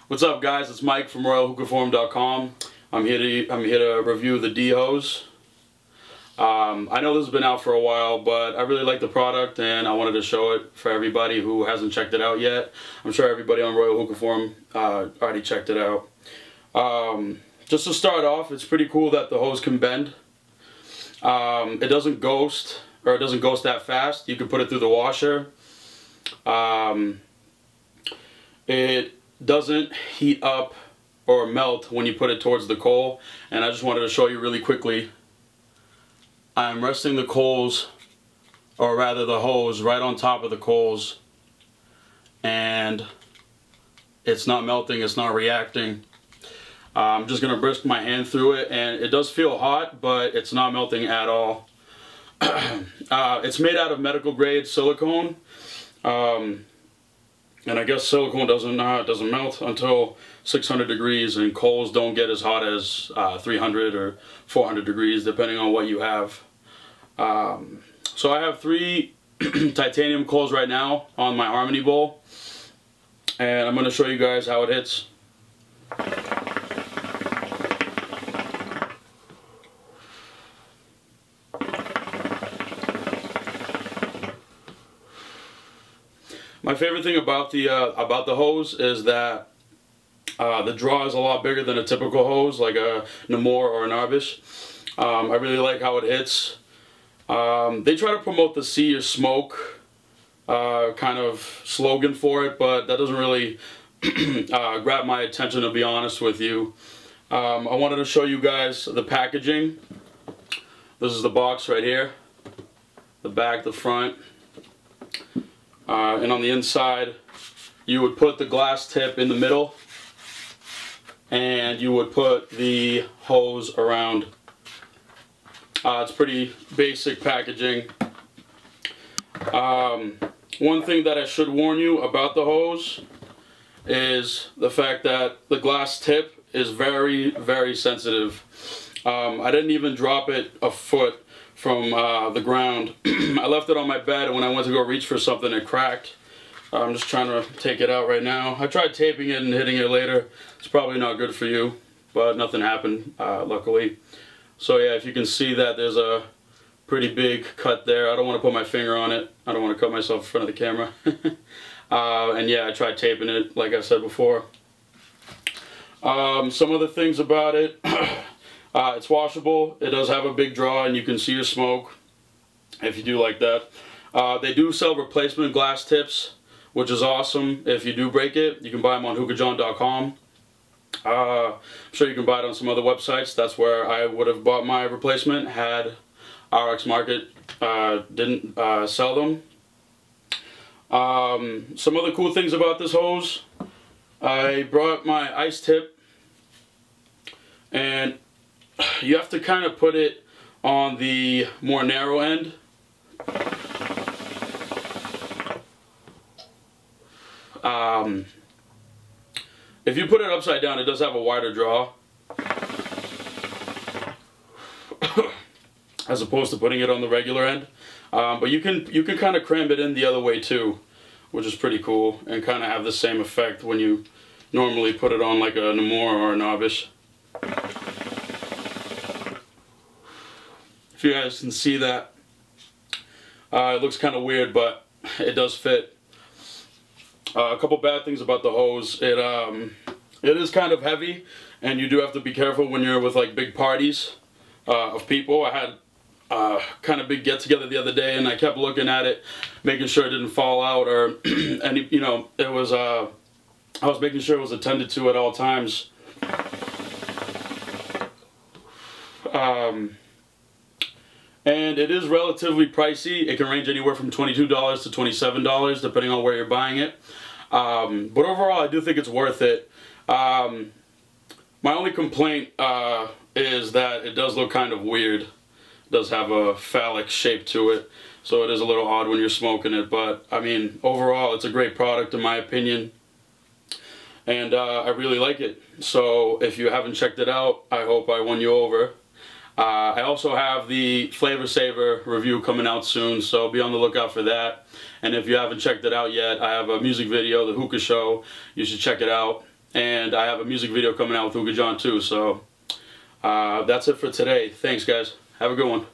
What's up, guys? It's Mike from RoyalHookahForum.com. I'm here to review the DHose. I know this has been out for a while, but I really like the product and I wanted to show it for everybody who hasn't checked it out yet. I'm sure everybody on Royal Hookah Forum already checked it out. Just to start off, it's pretty cool that the hose can bend. It doesn't ghost, or it doesn't ghost that fast. You can put it through the washer. It doesn't heat up or melt when you put it towards the coal, and I just wanted to show you really quickly. I'm resting the coals, or rather the hose, right on top of the coals, and it's not melting, it's not reacting. I'm just gonna brisk my hand through it, and it does feel hot, but it's not melting at all. It's made out of medical grade silicone. And I guess silicone doesn't melt until 600 degrees, and coals don't get as hot as 300 or 400 degrees, depending on what you have. So I have 3 titanium coals right now on my Harmony bowl, and I'm going to show you guys how it hits. My favorite thing about the hose is that the draw is a lot bigger than a typical hose, like a Namor or an Arbish. I really like how it hits. They try to promote the "See Your Smoke" kind of slogan for it, but that doesn't really grab my attention, to be honest with you. I wanted to show you guys the packaging. This is the box right here, the back, the front. And on the inside, you would put the glass tip in the middle, and you would put the hose around. It's pretty basic packaging. One thing that I should warn you about the hose is the fact that the glass tip is very, very sensitive. I didn't even drop it a foot from the ground. I left it on my bed, and when I went to go reach for something, it cracked. I'm just trying to take it out right now. I tried taping it and hitting it later. It's probably not good for you, but nothing happened, luckily. So yeah, if you can see that there's a pretty big cut there. I don't want to put my finger on it. I don't want to cut myself in front of the camera. And yeah, I tried taping it, like I said before. Some other things about it. It's washable. It does have a big draw, and you can see your smoke if you do like that. They do sell replacement glass tips, which is awesome. If you do break it, you can buy them on hookahjohn.com. I'm sure you can buy it on some other websites. That's where I would have bought my replacement had RX Market didn't sell them. Some other cool things about this hose. I brought my ice tip, and you have to kind of put it on the more narrow end. If you put it upside down, it does have a wider draw, as opposed to putting it on the regular end. But you can kind of cram it in the other way too, which is pretty cool, and kind of have the same effect when you normally put it on like a Namor or an Arbish. If you guys can see that, it looks kind of weird, but it does fit. A couple bad things about the hose. It is kind of heavy, and you do have to be careful when you're with like big parties of people. I had kind of big get together the other day, and I kept looking at it, making sure it didn't fall out, or any, you know, it was I was making sure it was attended to at all times. And it is relatively pricey. It can range anywhere from $22 to $27, depending on where you're buying it. But overall, I do think it's worth it. My only complaint is that it does look kind of weird. It does have a phallic shape to it, so it is a little odd when you're smoking it. But, I mean, overall, it's a great product in my opinion. And I really like it. So, if you haven't checked it out, I hope I won you over. I also have the Flavor Saver review coming out soon, so be on the lookout for that. And if you haven't checked it out yet, I have a music video, The Hookah Show. You should check it out. and I have a music video coming out with Hookah John too. So that's it for today. Thanks, guys. Have a good one.